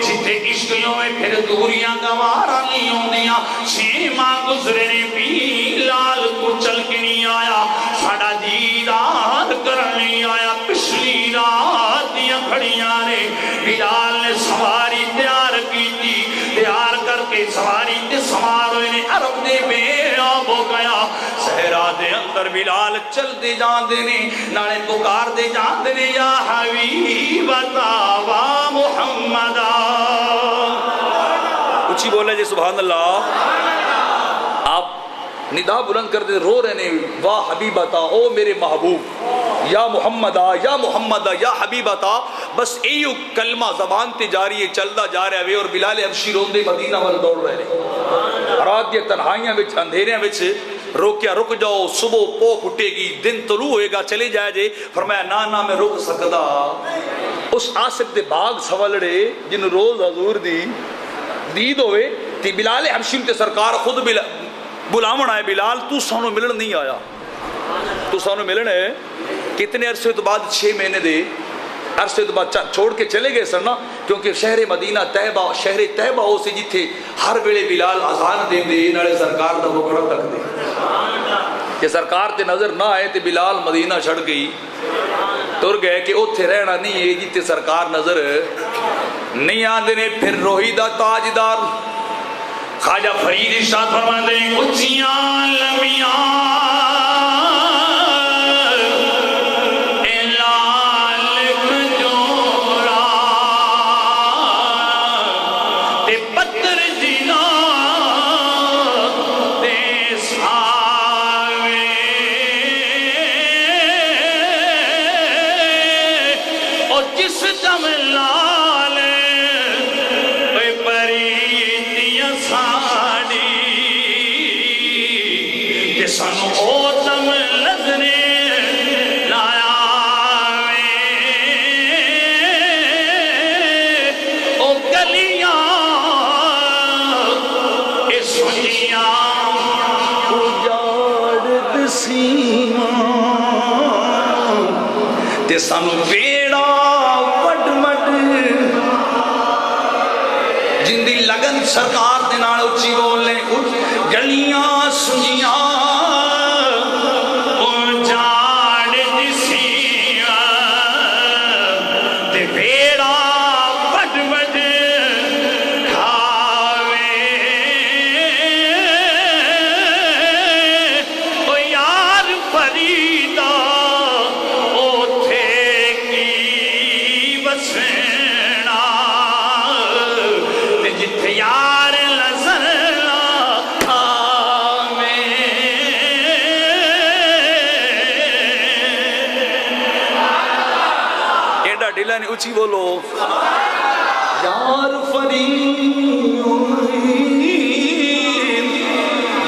جتھے عشق ہوئے پھر دوریاں گوارا نہیں ہوں دیا. 6 ماہ گزرے نے بلال کو چل کے نہیں آیا ساڑا دیدار کرن نہیں آیا. پچھلی رات دیا کھڑیاں نے بلال نے سواری تیار کی تھی. تیار کر کے سواری تے سوار ہوئے نے عرب دے بے آب ہو گیا. صحرا دے اندر بلال چل دے جان دینے ناڑے پکار دے جان دینے یا حبیب تابا محمد. اچھی بولے جی سبحان اللہ. آپ ندا بلند کر دے رو رہنے واہ حبیبتا او میرے محبوب یا محمدہ یا محمدہ یا حبیبتا. بس ایو کلمہ زبان تے جاری ہے چلدا جا رہا ہے. اور بلال حبشی روندے مدینہ وال دوڑ رہے ہیں. رات دی تنہائیاں وچ اندھیریاں وچ روکیا رک جاؤ صبح پو پھٹے گی دن طلوع ہوئے گا چلے جائے جے. فرمایا نا میں رک سکدا. اس عاشق دے باغ سوالڑے جن روز حضور دی دید ہوئے تی بلال حبشی تے سرکار خود بلاون آئے. بلال تو سانو ملن نہیں آیا تو سانو ملن ہے. کتنے عرصے تو بعد 6 مہینے دے عرصے تو بعد چھوڑ کے چلے گئے سر نا. کیونکہ شہر مدینہ طیبہ شہر طیبہ ہو سے جتھے ہر ویلے بلال آزان دے دے نالے سرکار دا بکڑا تک دے کہ سرکار تے نظر نہ آئے تے بلال مدینہ چھڑ گئی تر گئے کہ اوتھے رہنا نہیں ہے جتھے سرکار نظر نہیں آندے نے. پھر روحی دا تاجدار خواجہ فرید ارشاد فرماتے ہیں اچھیاں لمیاں سانو بیڑا وڈ مڈ جن دی لگن سرکار دے نال اچھی بولنے گلیاں سنجیاں بولے نہیں اچھی بولو یار فرید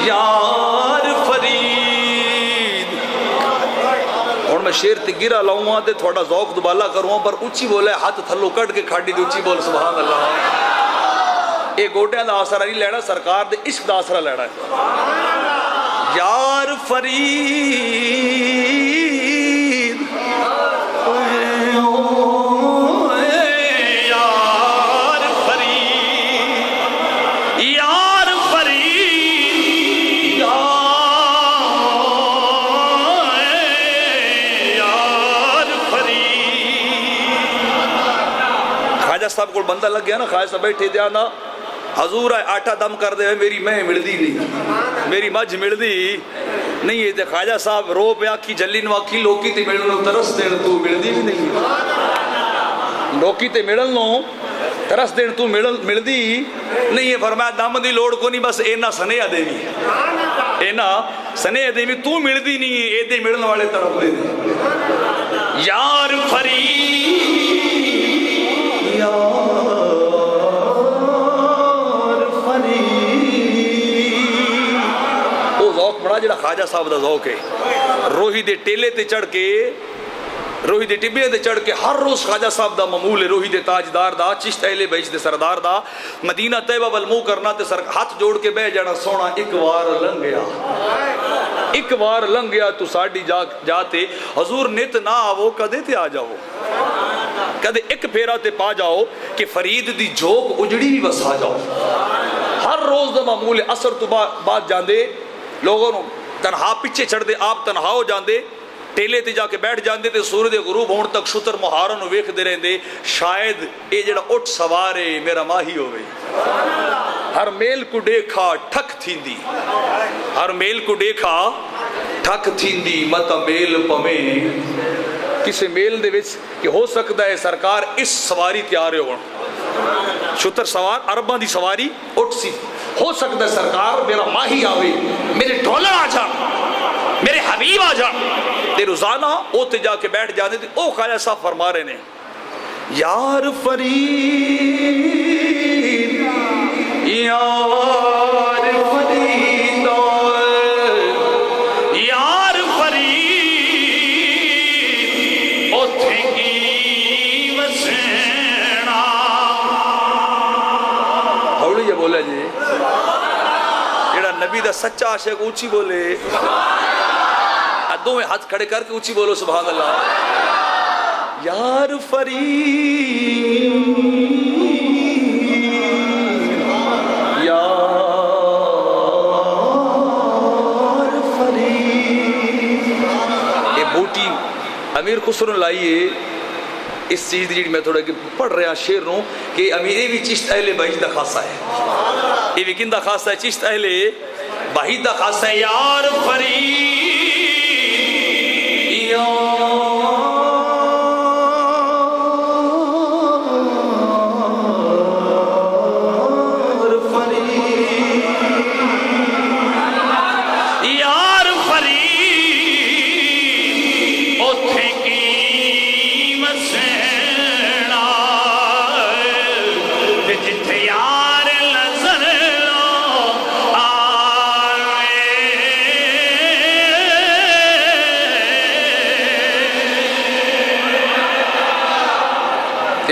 یار فرید اور میں شیر تے گرا لاؤں ہاں تے تھوڑا ذوق دوبالا کروں پر اچھی بولے ہاتھ تھلو کٹ کے کھاڑی دی اچھی بول سبحان اللہ اے گوٹیاں دا آسرہ نہیں لینا سرکار دے عشق دا آسرہ لینا ہے یار فرید صاحب کو بندہ لگ گیا نا خواجہ صاحب بیٹھے دیا نا حضور آٹا دم کر دے میری میں ملدی نہیں میری مجھ ملدی نہیں ہے خواجہ صاحب رو پہ آکھی جلی نواکی لوکی تے ملنو ترس دین تو ملدی بھی نہیں لوکی تے ملنو ترس دین تو ملدی نہیں ہے فرمایا دم دی لوڑ کو نہیں بس اینا سنیا دے بھی اینا سنیا دے بھی تو ملدی نہیں ہے اے دے ملن والے طرف دے دے یار فرید یار فرید وہ ذوق بڑا جڑا خواجہ صاحب دا ذوق ہے روہی دے ٹیلے تے چڑھ کے روہی دے ٹبے دے چڑھ کے ہر روز خواجہ صاحب دا معمول ہے روہی دے تاجدار دا چشت اہل بیت دے سردار دا مدینہ طیبہ والمو کرنا تے ہاتھ جوڑ کے بہ جانا سونا ایک وار لنگ گیا ایک وار لنگ گیا تو ساڑی جاتے حضور نت نہ آو کدے تے آ جاؤ کدے ایک پھیرا تے پا جاؤ کہ فرید دی جھوک اجڑی بھی وسا جاؤ ہر روز دا معمول اثر تو بعد جاندے لوگوں تنہا پیچھے چڑھ دے آپ تنہا ہو جاندے ٹیلے تے جا کے بیٹھ جاندے تے سورج غروب ہون تک شتر مہارن ویکھ دے رہندے شاید اے جڑا اٹھ سوارے میرا ماہی ہوئے ہر میل کو دیکھا ٹھک تھیندی ہر میل کو دیکھا ٹھک تھیندی مت میل پمیں کسے میل دے وچ کہ ہو سکتا ہے سرکار اس سواری تیارے ہون شتر سوار عرباں دی سواری اٹھ سی ہو سکتا ہے سرکار میرا ماہی آوے میرے ڈولر آ جان میرے حبیب آ جان تے روزانہ او تے جا کے بیٹھ جانے تے او خواجہ صاحب فرما رہے نے یار فرید یار فرید یار فرید اوتھے کی وسینا ہوڑی یہ بولے جی جیڑا نبی دا سچا عاشق اونچی بولے دو میں ہاتھ کھڑے کر کے اونچی بولو سبحان اللہ یار فرید یار فرید یہ بوٹی امیر خسرو لائیے اس چیز جیڑی میں تھوڑا پڑھ رہا شیر رہوں کہ امیر بھی چشت اہل بہید دا خاصہ ہے یہ بھی کن دا خاصہ ہے چشت اہل بہید دا خاصہ ہے یار فرید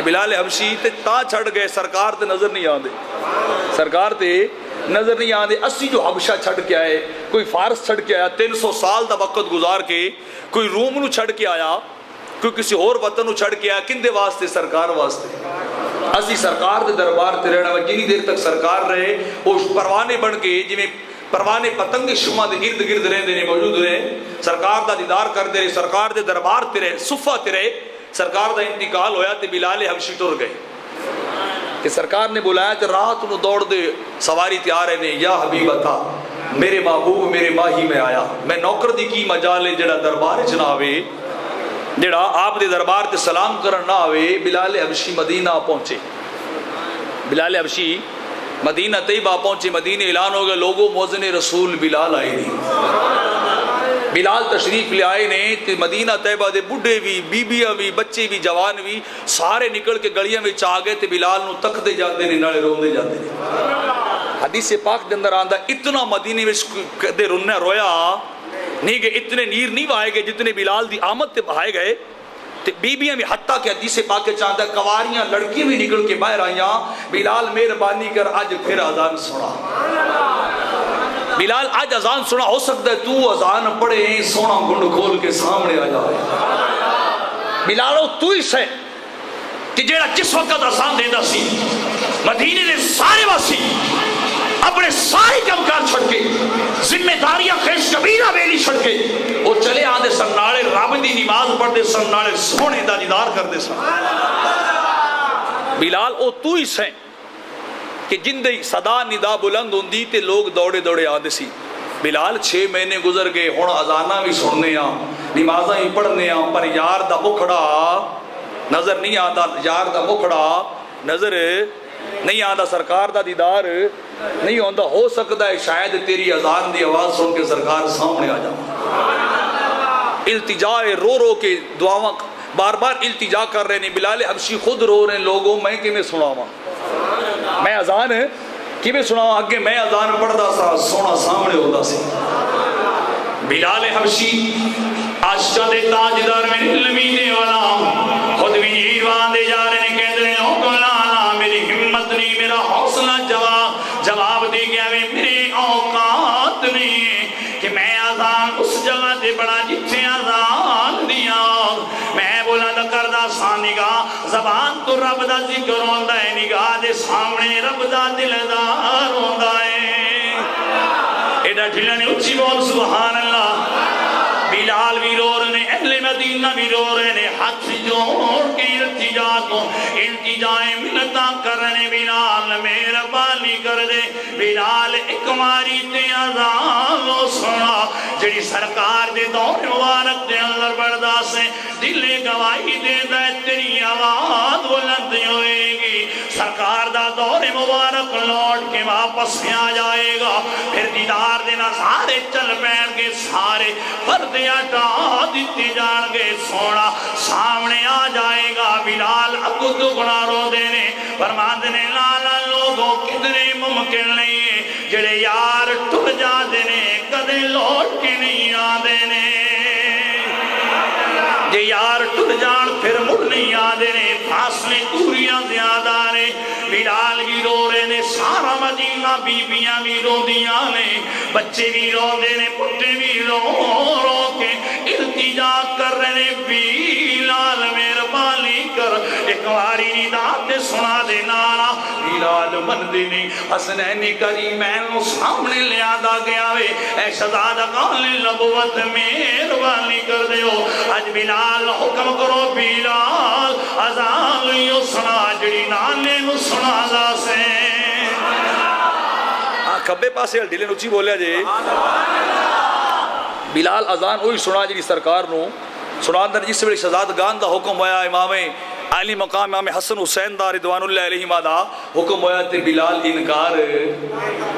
بلال حبشی تے تا چھڑ گئے سرکار تے نظر نہیں آندے سرکار تے نظر نہیں آندے اسی جو حبشہ چھڑ کے آئے کوئی فارس چھڑ کے آیا 300 سال دا وقت گزار کے کوئی روم نو چھڑ کے آیا کوئی کسی اور وطن نو چھڑ کے آیا کن دے واسطے سرکار واسطے اسی سرکار دے دربار تے رہنا جنی دیر تک سرکار رہے وہ پروانے بن کے جی میں پروانے پتنگ شما دے گرد گرد رہے دینے موجود رہے سرکار دا دیدار کر دے رہے سرکار دے دربار تے رہے صفہ تے رہے سرکار دا انتقال ہویا تے بلال حبشی ٹر گئے کہ سرکار نے بلایا تے رات نو دوڑ دے سواری تیار ہے یا حبیب عطا میرے محبوب میرے ماہی میں آیا میں نوکر دی کی مجال جڑا دربار چ نہ آوے جڑا آپ دے دربار تے سلام کرن نہ آوے بلال حبشی مدینہ پہنچے بلال حبشی مدینہ طیبہ پہنچے مدینہ اعلان ہو گیا لوگوں مؤذن رسول بلال آئے نہیں بلال تشریف لے آئے نے تے مدینہ طیبہ دے بڈھے بھی بیبیاں بھی بچے بھی جوان بھی سارے نکل کے گلیاں وچ آ گئے تے بلال نو تکدے جاندے نے نالے روندے جاندے نے حدیث پاک دے اندر آندا اتنا مدینے وچ کدے رویا نہیں کہ اتنے نیر نہیں وائے گئے جتنے بلال دی آمد تے بہائے گئے تے بیبیاں بھی حتیٰ کہ حدیث پاک کے چاہتا ہے کواریاں لڑکی بھی نکل کے باہر آئیاں بلال مہربانی کر آج پھر اذان سنا بلال آج اذان سنا ہو سکتا ہے تو اذان پڑھے سونا گنڈ کھول کے سامنے آ جائے بلالو تو ہی سے کہ جیڑا جس وقت اذان دیتا سی مدینے نے سارے واسی اپنے سارے کمکار چھڑ کے ذمہ داریاں خیش کبیرہ بیلی چھڑ کے وہ چلے آدھے سن نالے رب دی نماز پڑھ دے سن نالے سونے دا دیدار کر دے سن بلال او تو ہی سے کہ جن دی صدا ندا بلند ہوندی تے لوگ دوڑے دوڑے آدھے سی بلال 6 مہینے گزر گئے ہون اذانہ بھی سننے آں نمازاں ہی پڑھنے آں پر یار دا مکھڑا نظر نہیں آتا یار دا مکھڑا نظر نہیں آتا سرکار دا دیدار نہیں ہوتا ہو سکتا ہے شاید تیری اذان دی آواز سن کے سرکار سامنے آ جاؤ التجا رو رو کے دعاواں بار بار التجا کر رہے ہیں بلال حبشی خود رو رہے ہیں لوگوں میں کیویں سناواں میں اذان کیویں سناواں اگے میں اذان پڑھدا سا سونا سامنے ہوندا سی بلال حبشی آشا دے تاجدار میں علمی دے والا خود بھی ایوان دے جا رہے ہیں کہتے ہیں اوکلانا میری ہمت نہیں میرا حوصلہ جواب دے گیا میرے اوقات نہیں کہ میں آزان اس جگہ دے بڑا جتھے آزان دیا میں بلند کردہ سا نگاہ زبان تو رب دا ذکر ہوندہ ہے نگاہ دے سامنے رب دا دلدار ہوندہ ہے ایڈا ڈھلا نے اچھی بول سبحان اللہ بلال بھی رو رہے ہیں اہل مدینہ بھی رو رہے ہیں ہاتھ جوڑ کے التجائیں منتاں کرنے بلال مہربانی کر دے بلال ایک ماری تے اذان سنا جڑی سرکار دے دور مبارک دے اندر بردہ سے دل گواہی دے دے تیری آواز بلند ہوئے گی سرکار دا دور مبارک لوٹ کے واپس میں آ جائے گا پھر دیدار دینا سارے چل بیٹھ کے سارے پردے ہٹا دیتے جان گے سونا سامنے آ جائے گا بلال اگو دگنا رو دینے فرمان دینے لالا لوگوں کتنے ممکن نہیں ہے جڑے یار ٹر جا دینے کدے لوٹ کے نہیں آ دینے جے یار ٹر جان پھر مڑ نہیں آ دینے فاصلے دوریاں زیادہ نے بلال بھی رو رہے نے سارا مدینہ بیبیاں بھی رو دیاں نے بچے بھی رو دینے پٹے بھی رو کے التجا کر رہے نے بلال مہربانی کر ایک واری ندات سنا دے نارا بلال مندنی حسنین کریمین سامنے لیا دا گیا وے اے شہزادہ قال نبوت مہربانی کر دے ہو آج بلال حکم کرو بلال اذان یو سنا جڑی نانے نو سنا دا سے کبے پاسے ڈھلے نوچی بولیا جے بلال اذان وہی سنا جی سرکار نو سنان در جس ویلے شہزادگان دا حکم ہویا امام علی مقام امام حسن حسین دا رضوان اللہ علیہ مادا حکم ہویا تے بلال انکار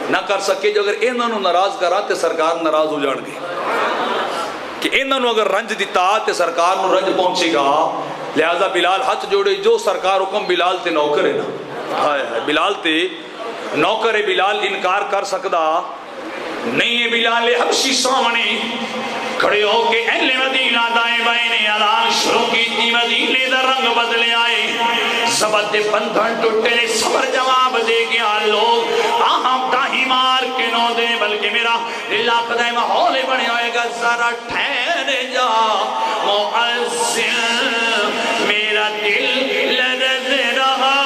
نہ کر سکے جو اگر انہاں نو ناراض کرا تے سرکار ناراض ہو جان گے کہ انہاں نو اگر رنج دیتا تے سرکار نو رنج پہنچے گا لہذا بلال ہاتھ جوڑے جو سرکار حکم بلال تے نوکر ہے نا بلال تے نوکر بلال انکار کر سکدا نہیں ہے بلال حبشی سامنے کھڑے ہو کے اہل مدینہ دائیں بائیں نے اعلان شروع کی تھی مدینے دا رنگ بدلے آئے سبت دے بندھن ٹوٹے نے صبر جواب دے گیا لوگ آہم داہی مار کے نو دے بلکہ میرا اللہ قدائم ماحول بنے آئے گا ذرا ٹھہر جا مؤذن میرا دل لرز رہا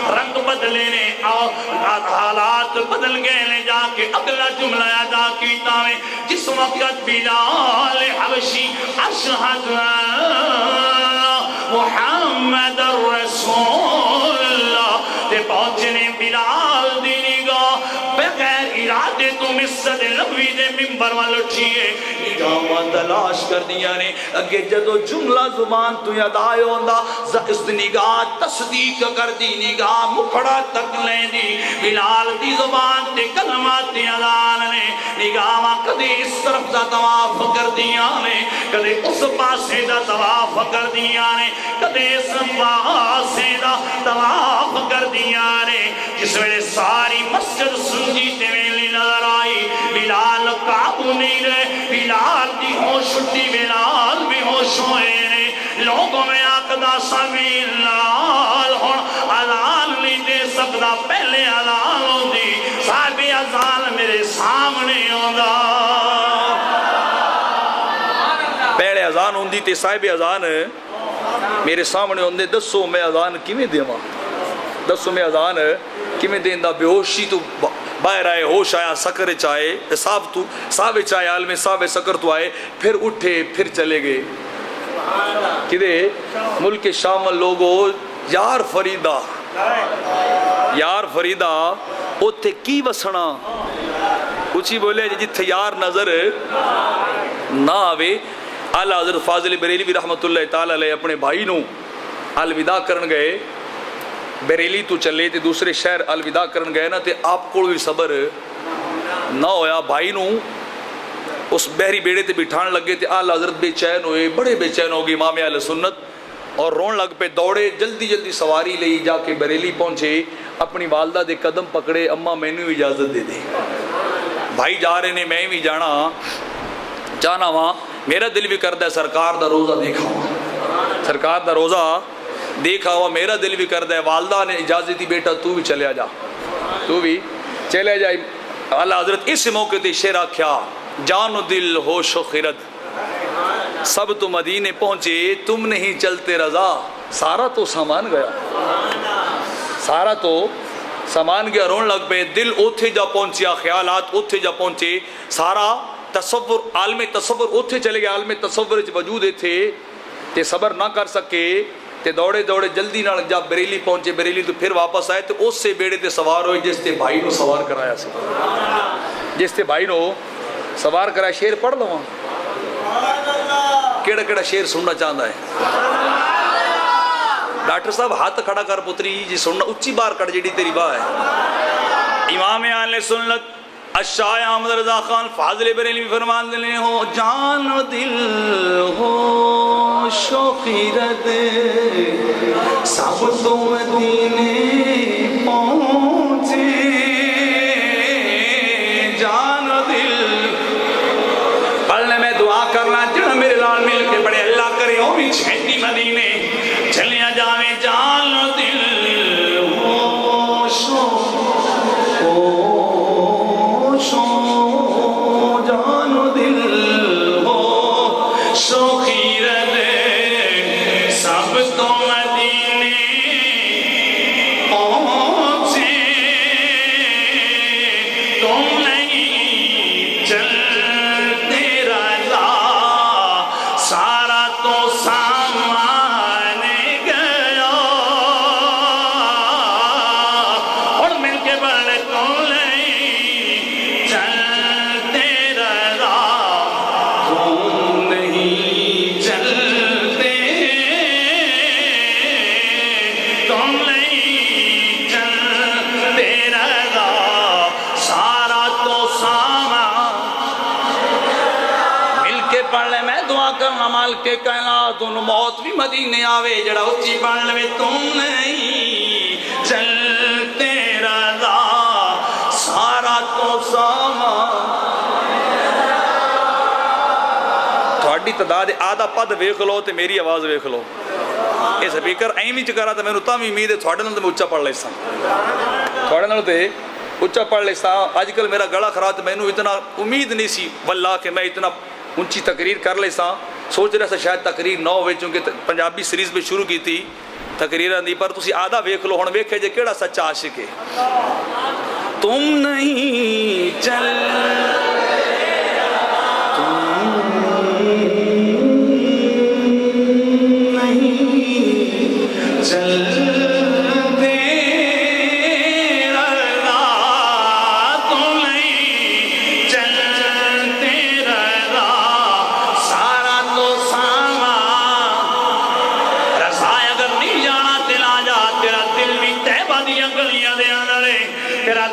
رنگ بدلے نے حالات بدل گئے نے جا کے اگلا جملہ ادا کیتا ہے جس وقت بلال حبشی اشہد محمد الرسول اللہ تے منبر وال اٹھیے نگاہاں تلاش کر دیا نے اگے جدو جملہ زبان تو یاد آئے ہوندا اس نگاہ تصدیق کر دی نگاہ مکھڑا تک لیں دی بلال دی زبان تے کلمات اذان نے نگاہاں کدے اس طرف دا طواف کر دیا نے کدے اس پاسے دا طواف کر دیا نے کدے اس پاسے دا طواف کر دیا نے جس ویلے ساری مسجد سنجی تے ویلی نظر آئی بلال قابو نہیں رہے بلال دی ہوش اٹھی بلال بھی ہوش ہوئے نے لوگوں میں آقدہ سا بلال ہون اذان نہیں دے سکتا پہلے اذان ہوندی صاحب اذان میرے سامنے ہوندا پہلے اذان ہوندی تے صاحب اذان میرے سامنے ہوندے دسو میں اذان کیویں دیواں دسو میں اذان کیویں دیندا بے ہوشی تو باہر آئے ہوش آیا سکر چاہے صاحب چاہے عالم صاحب سکر تو آئے پھر اٹھے پھر چلے گئے کدے ملک شامل لوگوں یار فریدہ اوتھے کی وسنا اچھی بولے جتھے یار نظر نہ آوے اعلیٰ حضرت فاضل بریلوی رحمت اللہ تعالیٰ علیہ اپنے بھائی نو الوداع کرن گئے بریلی تو چلے تے دوسرے شہر الوداع کرن گئے نا تے آپ کو بھی صبر نہ ہویا بھائی نو اس بحری بیڑے تے بٹھان لگے تے اعلیٰ حضرت بے چین ہوئے بڑے بے چین ہو گئے امام اہل سنت اور رون لگ پہ دوڑے جلدی سواری لئی جا کے بریلی پہنچے اپنی والدہ دے قدم پکڑے اماں میں نے اجازت دے دے بھائی جا رہے نے میں بھی جانا وہاں میرا دل بھی کردہ ہے سرکار دا روزہ دیکھا ہوا میرا دل بھی کردہ ہے والدہ نے اجازت دی بیٹا تو بھی چلے جا اعلیٰ حضرت اس موقع تے شعر آکھیا جان و دل ہوش و خرد سب تو مدینے پہنچے تم نہیں چلتے رضا سارا تو سامان گیا رون لگ پہ دل اوتھے جا پہنچیا خیالات اوتھے جا پہنچے سارا تصور عالم تصور اوتھے چلے گئے عالم تصور وجود تھے تے صبر نہ کر سکے تے دوڑے جلدی نہ جب بریلی پہنچے بریلی تو پھر واپس آئے تو اس سے بیڑے تے سوار ہوئے جس تے بھائی نو سوار کرایا شیر پڑھ لو کیڑا شیر سننا چاہتا ہے ڈاکٹر صاحب ہاتھ کھڑا کر پتری جی سننا اچھی بار کٹ جیڑی تیری باہ ہے امام اہل سنت الشاہ احمد رضا خان فاضل بریلوی فرمان دلے ہو جان و دل ہو شوقیرت سب تو مدینے پہنچے جان و دل پڑھنے میں دعا کرنا جڑا میرے لال مل کے بڑے اللہ کرے ہو بھی چھیتی مدینے چلیا جاویں جان و دل ہو جان و دل ہو شوقیرت سب تو مدینے پہنچے تم نہیں چلتے رضا سارا تو سامان گیا اور مل کے بڑے تم نہیں چلتے رضا تم نہیں چلتے تم نہیں چلتے رضا سارا تو سامان مل کے پڑھ لے میں دعا کرنا مال کے کائنات ان موت بھی مدینے آوے جڑا اچھی پڑھ لے تم نہیں چلتے رضا سارا تو سامان تھوڑی تعداد آدھا پد ویکھ لو تے میری آواز ویکھ لو یہ سپیکر ایمی چکرا تھا میں نے اتنا بھی امید ہے تھوڑے نال تے میں اچھا پڑھ لے سا تھوڑے نال تے اچھا پڑھ لے سا آج کل میرا گلا خراب تے میں نے اتنا امید نہیں سی واللہ کہ میں اتنا اونچی تقریر کر لے سا سوچ رہا سا شاید تقریر نہ ہوئے چونکہ پنجابی سیریز میں شروع کی تھی تقریرہ دی پر تسی آدھا ویکھ لو ہن ویکھے جے کیڑا سچا عاشق ہے تم نہیں چل چلتے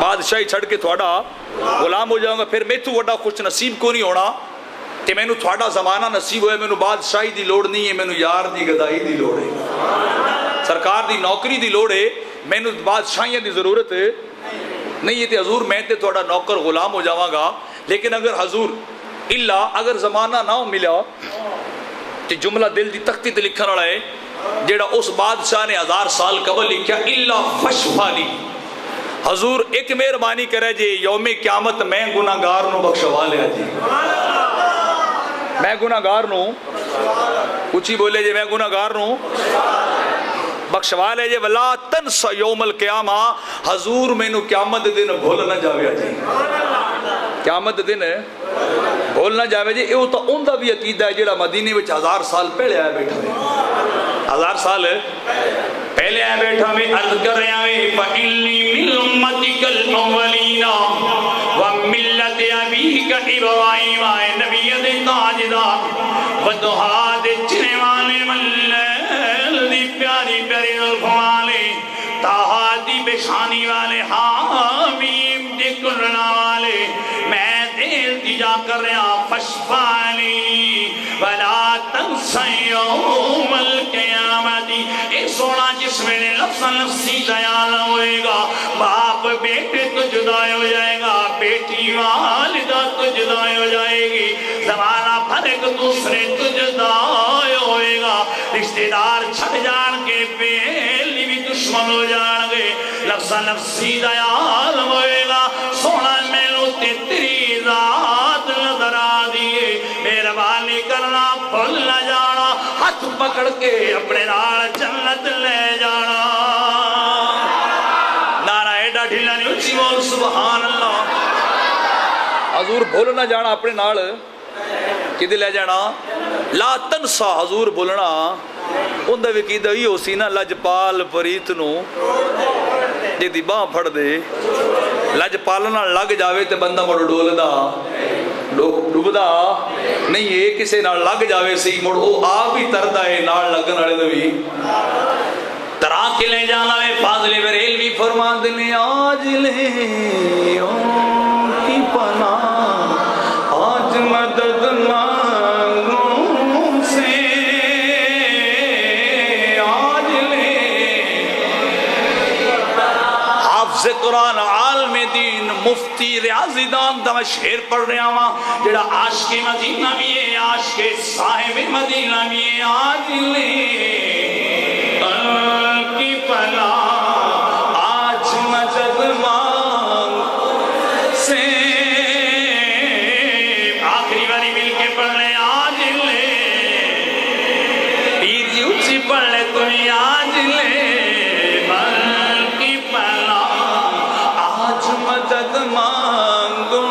بادشاہی چھڑ کے تھوڑا غلام ہو جاؤں گا، پھر میں تو وڈا خوش نصیب کو نہیں ہونا کہ میں نو تھوڑا زمانہ نصیب ہوئے، میں نو بادشاہی دی لوڑ نہیں ہے، میں نو یار دی گدائی دی لوڑ ہے، سرکار دی نوکری دی لوڑ ہے، میں نو بادشاہیاں دی ضرورت ہے نہیں ہے۔ تے حضور میں تے تھوڑا نوکر غلام ہو جاواں گا، لیکن اگر حضور اگر زمانہ نہ ملا تے جملہ دل دی تختی تے لکھن والا ہے جیڑا اس بادشاہ نے 1000 سال قبل لکھیا، الا فشفالی، حضور ایک مہربانی کرے جی یوم قیامت میں گناہگار نو بخشوا لیا جی، میں گناہگار نو کچھ بولے جی، میں گناہگار نو بخشوا لے جے، ولا تنس یوم القیامہ، حضور میں نو قیامت دن بھول نہ جاوے جی، قیامت دن بھول نہ جاوے جی۔ یہ تو ان کا بھی عقیدہ ہے جڑا مدینے میں 1000 سال پہلے آیا بیٹھا ہے، 1000 سال پہلے آیا بیٹھا میں عرض کر رہے ہیں فَإِنِّي مِنْ أُمَّتِكَ الْأَوَّلِينَ وَمِلَّتِ أَبِيكَ إِبْرَاهِيمَ، اے نبی دے تاجدار وَدُہا دے چنے والے ملیل دی پیاری پیاری زلفوں والے، تاہا دی بشانی والے، حامیم دے کرنا والے، میں دیر دی جا کر رہا فشفالی وَلَا تَنْسَ يَوْمَ الْقِيَامَةِ۔ ایک سونا جس میں نے لفظ نفسی دیال ہوئے گا، باپ بیٹے تو جدا ہو جائے گا، بیٹی والدہ تو جدا ہو جائے گی، زمانہ بھر ایک دوسرے تو جدا ہوئے گا، رشتہ دار چھڑ جان کے بیلی بھی دشمن ہو جان گے، لفظ نفسی دیال ہوئے گا، سونا میں لوتے تیری ذات نظر آدیے، مہربانی کرنا بھول نہ جانا، ہاتھ پکڑ کے اپنے نال جنت لے جانا، نعرہ ایڈا ڈھیلا نہیں اچھی بول سبحان اللہ۔ حضور بھول نہ جانا اپنے نال کدے لے جانا، لا تنسا، حضور بھولنا اندھا وقیدہ ہی ہو سی نا لجپال پریت نو جے دی باں پھڑ دے، لجپالنا لگ جاوے تے بندہ مڑ ڈولدا ڈوبدا نہیں ہے، کسے نال لگ جاوے سی مڑ او آپ ہی تردہ ہے، نال لگن والے تو بھی ترا کے لے جانا ہے۔ فاضل بریل بھی فرما دنے آج لے کی پناہ، آج مدد مانگوں سے، آج لے حافظ قرآن عالم دین مفتی ریاضی دان دا میں شعر پڑھ رہا ہوں جڑا عاشق مدینہ بھی ہے، عاشق صاحب مدینہ بھی ہے، آج لے کی پناہ، آج مدد مانگ سے، آخری باری مل کے پڑھ لیں آج لے، پیر جی اچھی پڑھ لے تمہیں آج لے کی پناہ، آج مدد مانگوں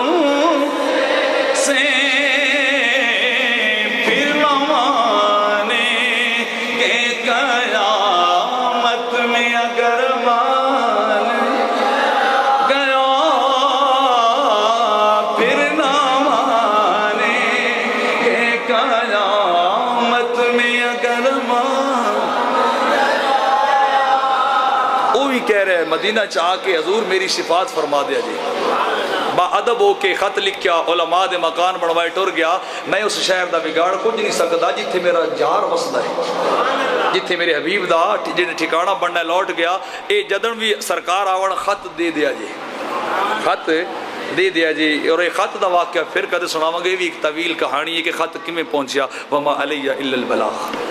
سے، پھر نہ مانے کہ قیامت میں اگر مان گیا، پھر نہ مانے کہ قیامت میں اگر مان، وہی کہہ رہے ہیں مدینہ چاہ کے حضور میری شفاعت فرما دیا جی، با ادب ہو کے خط لکھیا، علماء دے مکان بڑھوائے ٹر گیا، میں اس شہر دا بگاڑ کچھ نہیں سکتا جتھے میرا جار وسدا ہے، جتھے میرے حبیب دا جنہیں ٹھکانہ بننا لوٹ گیا، اے جدن بھی سرکار آوڑ خط دے دیا جی، خط دے دیا جی، اور ایک خط دا واقعہ پھر کدے سناواں گے، بھی ایک طویل کہانی ہے کہ خط کمیں پہنچیا، وما علیہ الا البلاغ۔